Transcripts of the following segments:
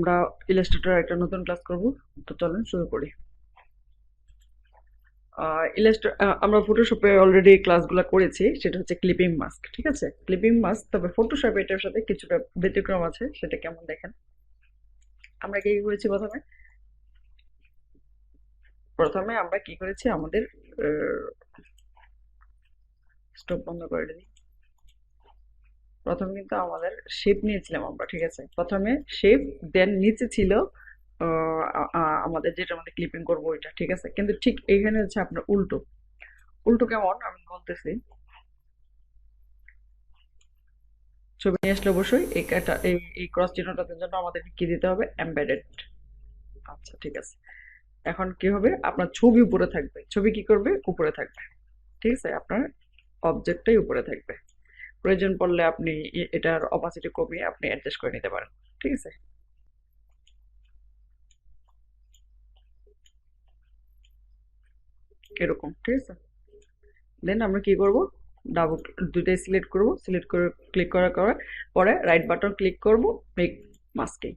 আমরা ইলাস্ট্রেটর একটা নতুন ক্লাস করব। তো চলেন শুরু করি। আমরা ফটোশপে অলরেডি ক্লাসগুলো করেছি, সেটা হচ্ছে ক্লিপিং মাস্ক। ঠিক আছে, ক্লিপিং মাস্ক, তবে ফটোশপে এটার সাথে কিছুটা ব্যতিক্রম আছে। সেটা কেমন দেখেন। আমরা কি করেছি, প্রথমে প্রথমে আমরা কি করেছি, আমাদের স্টপ বন্ধ করে দিই। প্রথমে কিন্তু আমাদের শেপ নিয়েছিলাম আমরা, ঠিক আছে, প্রথমে শেপ, দেন নিচে ছিল আমাদের যেটা আমাদের ক্লিপিং করবো ওইটা, ঠিক আছে। কিন্তু ঠিক এইখানে হচ্ছে আপনার উল্টো। উল্টো কেমন আমি বলতেছি। ছবি নিয়ে আসলে অবশ্যই এই কাটা এই ক্রস চিহ্নটার জন্য আমাদেরকে কি দিতে হবে, এমবেডেড। আচ্ছা, ঠিক আছে। এখন কি হবে, আপনার ছবি উপরে থাকবে, ছবি কি করবে, উপরে থাকবে। ঠিক আছে, আপনার অবজেক্টটাই উপরে থাকবে। প্রয়োজন পড়লে আপনি এটার অপাসিটি কমিয়ে আপনি অ্যাডজাস্ট করে নিতে পারেন। ঠিক আছে, এরকম, ঠিক আছে। দেন আমরা কি করব, ডাবল দুইটাই সিলেক্ট করব, সিলেক্ট করে ক্লিক করার পরে রাইট বাটন ক্লিক করব, make masking.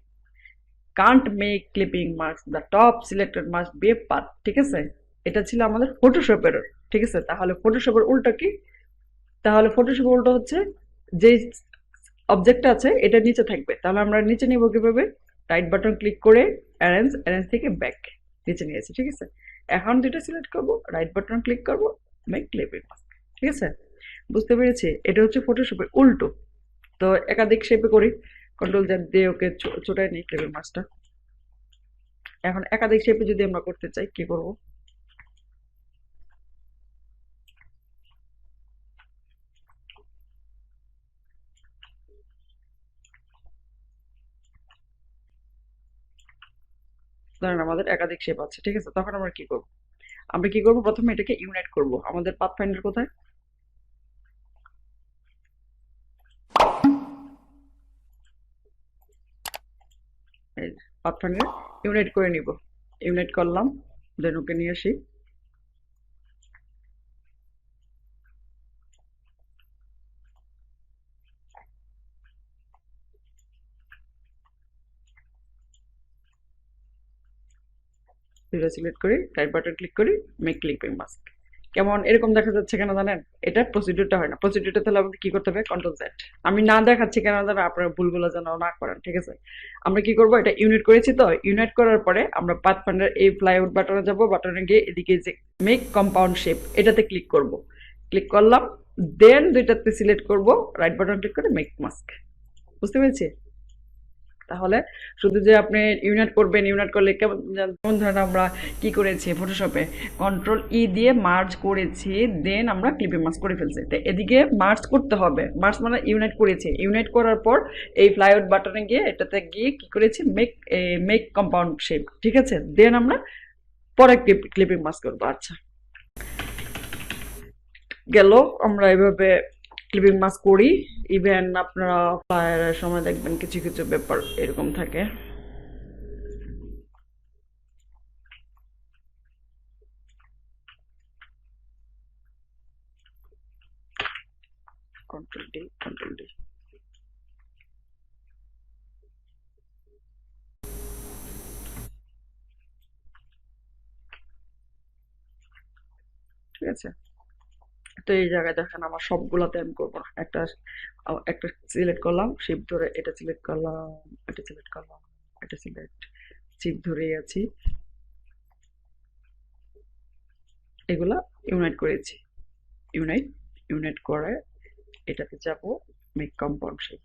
Kant make clipping mask, the top selected must B A path. ঠিক আছে, এটা ছিল আমাদের ফটোশপের। ঠিক আছে, তাহলে ফটোশপের উল্টা কি, তাহলে ফটোশপের উল্টো হচ্ছে যে অবজেক্ট আছে এটা নিচে থাকবে। তাহলে আমরা নিচে নিব কিভাবে, রাইট বাটন ক্লিক করে অ্যারেঞ্জ, অ্যারেঞ্জ থেকে ব্যাক, নিচে নিয়েছি। ঠিক আছে, এখন দুইটা সিলেক্ট করব, রাইট বাটন ক্লিক করব, মেক ক্লিপিং মাস্ক। ঠিক আছে, বুঝতে পেরেছি। এটা হচ্ছে ফটোশপের উল্টো। তো একাধিক শেপে করি, কন্ট্রোল জেড দিয়ে ওকে ছোটাই নিই ক্লিপিং মাস্কটা। এখন একাধিক শেপে যদি আমরা করতে চাই কি করব, ধরেন আমাদের একাধিক শেপ আছে, ঠিক আছে, তখন আমরা কি করব, আমরা কি করব, প্রথমে এটাকে ইউনাইট করব। আমাদের পাথ ফাইন্ডার কোথায়, এই পাথ ফাইন্ডার ইউনাইট করে নিব। ইউনাইট করলাম, দেন ওকে নিয়ে আসি। দুটো সিলেক্ট করি, রাইট বাটন ক্লিক করি, মেক ক্লিপিং মাস্ক। কেমন এরকম দেখা যাচ্ছে কেন জানেন, এটা প্রসিডিউরটা হয় না। প্রসিডিউরটা তাহলে আমাকে কি করতে হবে, কন্ট্রোল জেড। আমি না দেখাচ্ছি কেন জানেন, আপনারা ভুলগুলো যেন না করেন। ঠিক আছে, আমরা কি করব, এটা ইউনিট করেছি, তো ইউনিট করার পরে আমরা পাথ ফাইন্ডার এই ফ্লাইআউট বাটনে যাব, বাটনে গিয়ে এদিকে যে মেক কম্পাউন্ড শেপ এটাতে ক্লিক করব। ক্লিক করলাম, দেন দুইটাতে সিলেক্ট করব, রাইট বাটন ক্লিক করে মেক মাস্ক। বুঝতে পেরেছি। তাহলে শুধু যে আপনি ইউনিট করবেন, ইউনিট করলে কেমন, যেমন ধরেন আমরা কি করেছি ফটোশপে, কন্ট্রোল ই দিয়ে মার্জ করেছি, দেন আমরা ক্লিপিং মাস্ক করে ফেলছি। তো এদিকে মার্জ করতে হবে, মার্জ মানে ইউনাইট করেছি, ইউনাইট করার পর এই ফ্লাইআউট বাটনে গিয়ে এটাতে গিয়ে কি করেছি, মেক মেক কম্পাউন্ড শেপ। ঠিক আছে, দেন আমরা পরে ক্লিপিং মাস্ক করবো। আচ্ছা, গেল। আমরা এভাবে ক্লিপিং মাস্ক করি। ইভেন আপনারা ফ্লায়ারের সময় দেখবেন কিছু কিছু ব্যাপার এরকম থাকে। Control D, control D. ঠিক আছে, তো এই জায়গায় দেখেন আমার সবগুলাতে আমি করবো না, একটা একটা সিলেক্ট করলাম, শিফট ধরে এটা সিলেক্ট করলাম, এটা সিলেক্ট করলাম, এটা সিলেক্ট, শিফট ধরেই আছি, এগুলা ইউনাইট করেছি। ইউনাইট, ইউনাইট করে এটাতে যাব, মেক কম্পাউন্ড শেপ।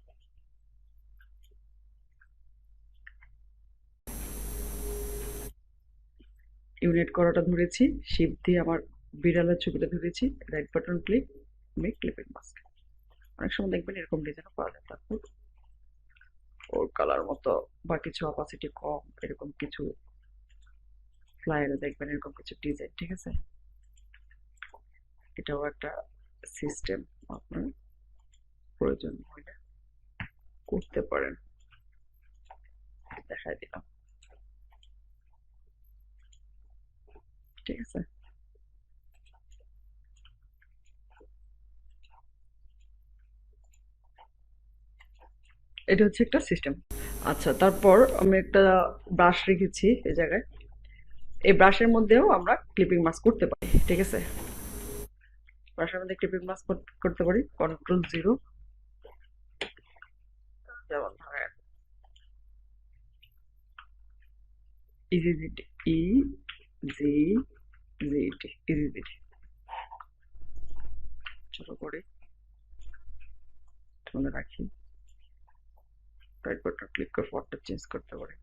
ইউনাইট করাটা ধরেছি, শিফট দিয়ে আমার বিড়ালের ছবিটা ধরেছি, right button click, make clipping mask. অনেক সময় দেখবেন এরকম ডিজাইন পাওয়া যায়। তারপর ওর কালার মতো বা কিছু অপাসিটি কম এরকম কিছু ফ্লায়ারে দেখবেন এরকম কিছু ডিজাইন। ঠিক আছে, এটাও একটা সিস্টেম, আপনার প্রয়োজন হলে করতে পারেন। দেখাই দিলাম। ঠিক আছে, এটা হচ্ছে একটা সিস্টেম। আচ্ছা, তারপর আমি একটা ব্রাশ রেখেছি এই জায়গায়। এই ব্রাশের মধ্যেও আমরা ক্লিপিং মাস্ক করতে পারি, ঠিক আছে? ব্রাশের মধ্যে ক্লিপিং মাস্ক করতে পারি, কন্ট্রোল 0। যেমন ধরেন ইজিজিটি, ইজিজিটি ছোট করে তুলে রাখি। রাইট বাটন ক্লিক করে ফন্টটা চেঞ্জ করতে পারি,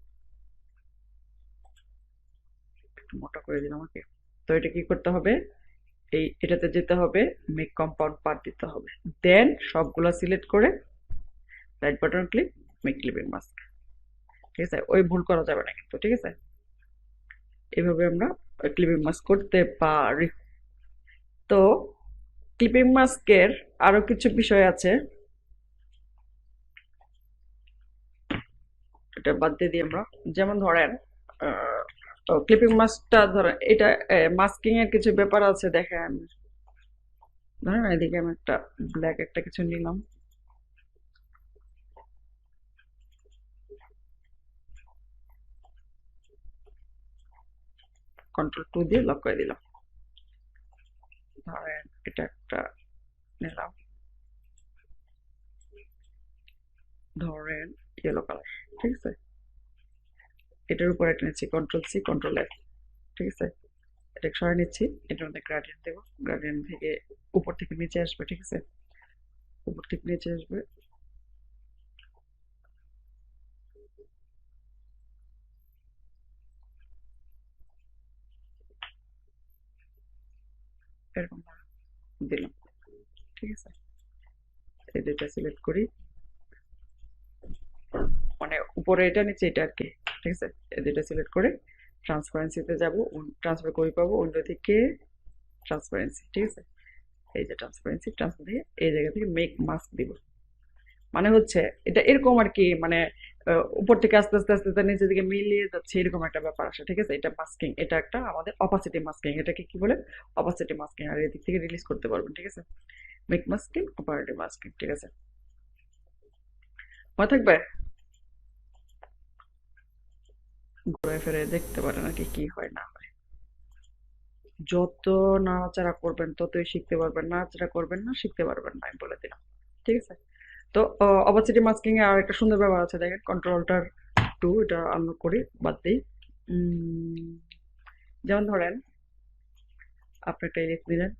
একটু মোটা করে দিন আমাকে। তো এটা কি করতে হবে, এটাতে যেতে হবে, মেক কম্পাউন্ড পার্ট দিতে হবে, দেন সবগুলা সিলেক্ট করে right button click, make clipping mask. ঠিক আছে, ওই ভুল করা যাবে না কিন্তু, ঠিক আছে? এভাবে আমরা ক্লিপিং মাস্ক করতে পারি। তো ক্লিপিং মাস্কের আরো কিছু বিষয় আছে, এটা বাদ দিয়ে দিই আমরা। যেমন ধরেন ক্লিপিং মাস্কটা ধরেন, এটা মাস্কিং এর কিছু ব্যাপার আছে, দেখেন। ধরেন এদিকে আমি একটা ব্ল্যাক একটা কিছু নিলাম, কন্ট্রোল 2 দিয়ে লক করে দিলাম। ধরেন এটা একটা নিলাম, ধরেন ইয়েলো কালার, ঠিক আছে? এটার উপর একটা নিচ্ছি, কন্ট্রোল-C কন্ট্রোল-F, ঠিক আছে? এটা সরাই নিচ্ছি, এটার মধ্যে গ্রেডিয়েন্ট দেবো, গ্রেডিয়েন্ট থেকে উপর থেকে নিচে আসবে, ঠিক আছে? উপর থেকে নিচে আসবে, এরকম দিলাম, ঠিক আছে? এই দুইটা সিলেক্ট করি, মানে উপরে এটা নিচে এটা আর কি, ঠিক আছে? এই দুইটা সিলেক্ট করে ট্রান্সপারেন্সিতে যাব, ট্রান্সফার করে পাবো উইন্ডো থেকে ট্রান্সপারেন্সি, ঠিক আছে? এই যে ট্রান্সপারেন্সি, ট্রান্সফার দিয়ে এই জায়গা থেকে মেক মাস্ক দিব। মানে হচ্ছে এটা এরকম আর কি, মানে উপর থেকে আস্তে আস্তে আস্তে আস্তে নিচের দিকে মিলিয়ে যাচ্ছে, এরকম একটা ব্যাপার আসে, ঠিক আছে? এটা মাস্কিং, এটা একটা আমাদের অপাসিটি মাস্কিং, এটাকে কি বলে? Opacity masking. আর এদিক থেকে রিলিজ করতে পারবেন, ঠিক আছে? মেক মাস্কিং, অপারেটিভ মাস্কিং, ঠিক আছে? মনে থাকবে, ঘুরে ফিরে দেখতে পারেন আর কি কি হয় না হয়। যত নাড়াচাড়া করবেন ততই শিখতে পারবেন, নাড়াচাড়া করবেন না শিখতে পারবেন না, আমি বলে দিলাম, ঠিক আছে? তো অপাসিটি মাস্কিং এ আর একটা সুন্দর ব্যাপার আছে, দেখেন কন্ট্রোলটার 2, এটা আনলক করি, বাদ দিই। উম, যেমন ধরেন আপনি একটা ইলিশ দিলেন,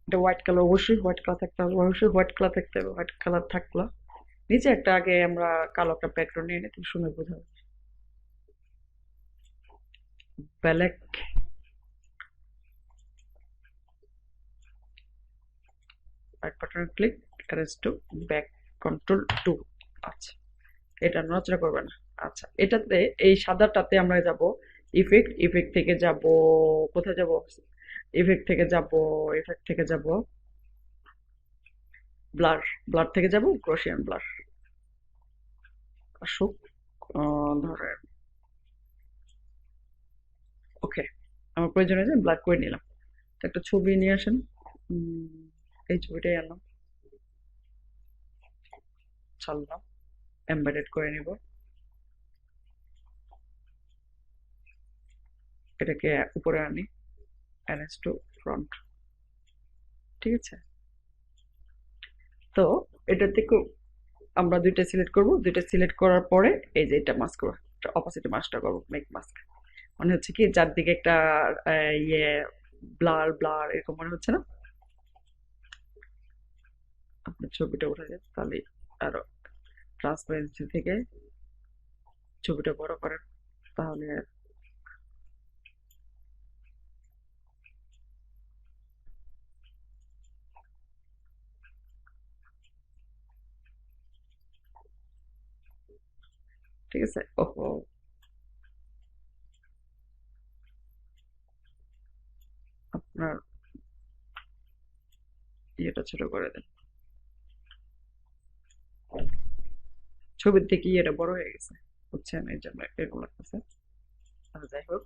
এটা হোয়াইট কালার, অবশ্যই হোয়াইট কালার থাকতে হবে, অবশ্যই হোয়াইট কালার থাকতে হবে। হোয়াইট কালার থাকলো, নিচে একটা আগে আমরা কালো একটা ব্যাকগ্রাউন্ড নিয়ে নিই, তুমি সুন্দর বোঝা যাবে। Black, right button click, arrange to back, control 2। আচ্ছা, এটা নড়াচড়া করবে না। আচ্ছা, এটাতে এই সাদাটাতে আমরা যাব ইফেক্ট, ইফেক্ট থেকে যাব কোথায় যাব, ইফেক্ট থেকে যাব, ইফেক্ট থেকে যাব ব্লার, ব্লার থেকে যাব ক্রোশিয়ান ব্লার। আসুক, ধরেন ওকে, আমার প্রয়োজন আছে ব্লার করে নিলাম। তো একটা ছবি নিয়ে আসেন, উম, এই ছবিটাই আনলাম, ছাড়লাম, এমবেডেড করে নিব, এটাকে উপরে আনি, অ্যারেঞ্জ টু ফ্রন্ট, ঠিক আছে? তো এটা থেকে আমরা দুইটা সিলেক্ট করব, দুইটা সিলেক্ট করার পরে এই যে এটা মাস্ক করবো, অপোজিট মাস্কটা করবো, মেক মাস্ক। মনে হচ্ছে কি চারদিকে একটা ইয়ে ব্লার ব্লার এরকম মনে হচ্ছে না? আপনি ছবিটা উঠে যান, তাহলে আরো ট্রান্সপারেন্সি থেকে ছবিটা বড় করেন, তাহলে ঠিক আছে। ওহো, আপনার ইয়েটা ছোট করে দেন, ছবির থেকে ইয়েটা বড় হয়ে গেছে, বুঝছেন? এই জন্য এরকম লাগতেছে। আচ্ছা, যাই হোক,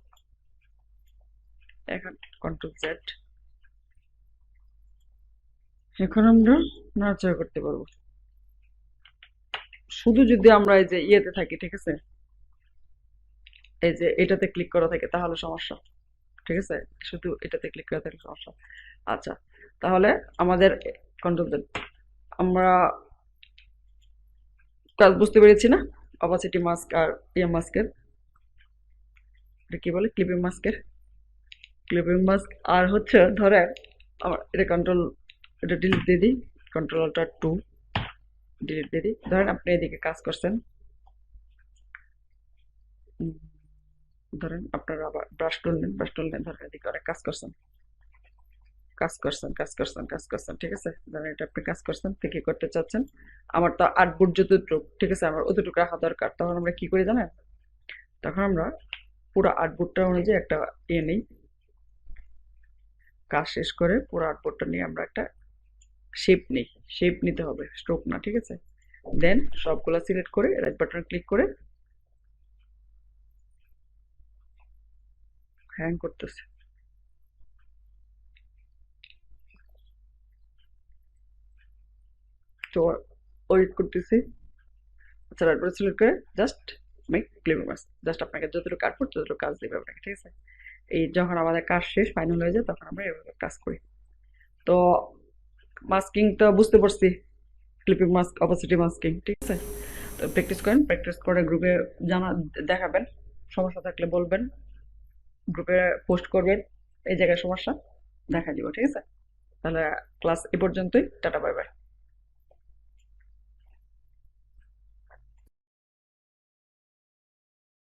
এখন কন্ট্রোল-Z, এখন আমরা নাড়াচাড়া করতে পারবো। শুধু যদি আমরা এই যে ইয়েতে থাকি, ঠিক আছে, এই যে এটাতে ক্লিক করা থাকে তাহলে সমস্যা, ঠিক আছে, শুধু এটাতে ক্লিক করা থাকলে সমস্যা। আচ্ছা, তাহলে আমাদের কন্ট্রোল জেড, আমরা কাজ বুঝতে পেরেছি না? অপাসিটি মাস্ক আর ইয়ে মাস্কের, এটা কি বলে, ক্লিপিং মাস্কের, ক্লিপিং মাস্ক। আর হচ্ছে ধরেন আমার এটা কন্ট্রোল, এটা ডিলিট দিয়ে দিই, কন্ট্রোল অল্টার টু ডিলিট দিয়ে দিই। ধরেন আপনি এদিকে কাজ করছেন, উম, ধরেন আপনার আবার ব্রাশ টুল নেন, ব্রাশ টুল নেন, ধরেন এদিকে অনেক কাজ করছেন, কাজ করছেন, ঠিক আছে, ধরেন এটা আপনি কাজ করছেন তো কি করতে চাচ্ছেন, আমার তো আউটপুট যতটুকু, ঠিক আছে, আমার অতটুকু রাখা দরকার। তখন আমরা কি করি জানেন, তখন আমরা পুরো আউটপুটটা অনুযায়ী একটা ইয়ে নেই, কাজ শেষ করে পুরো আউটপুটটা নিয়ে আমরা একটা শেপ নেই, শেপ নিতে হবে, স্ট্রোক না, ঠিক আছে। দেন সবগুলা সিলেক্ট করে রাইট বাটন ক্লিক করে, হ্যাং করতেছে তো, ওয়েট করতেছি। আচ্ছা, রাইট বাটন সিলেক্ট করে just make clipping mask, just আপনাকে যতটুকু আউটপুট ততটুকু কাজ দেবে আপনাকে, ঠিক আছে। এই যখন আমাদের কাজ শেষ ফাইনাল হয়ে যায় তখন আমরা এভাবে কাজ করি। তো মাস্কিং তো বুঝতে পারছি, ক্লিপিং মাস্ক, অপাসিটি মাস্কিং, ঠিক আছে। তো প্র্যাকটিস করেন, প্র্যাকটিস করে গ্রুপে জানা দেখাবেন, সমস্যা থাকলে বলবেন, গ্রুপে পোস্ট করবেন এই জায়গায় সমস্যা, দেখা দিব, ঠিক আছে। তাহলে ক্লাস এ পর্যন্তই, টাটা, বাই বাই।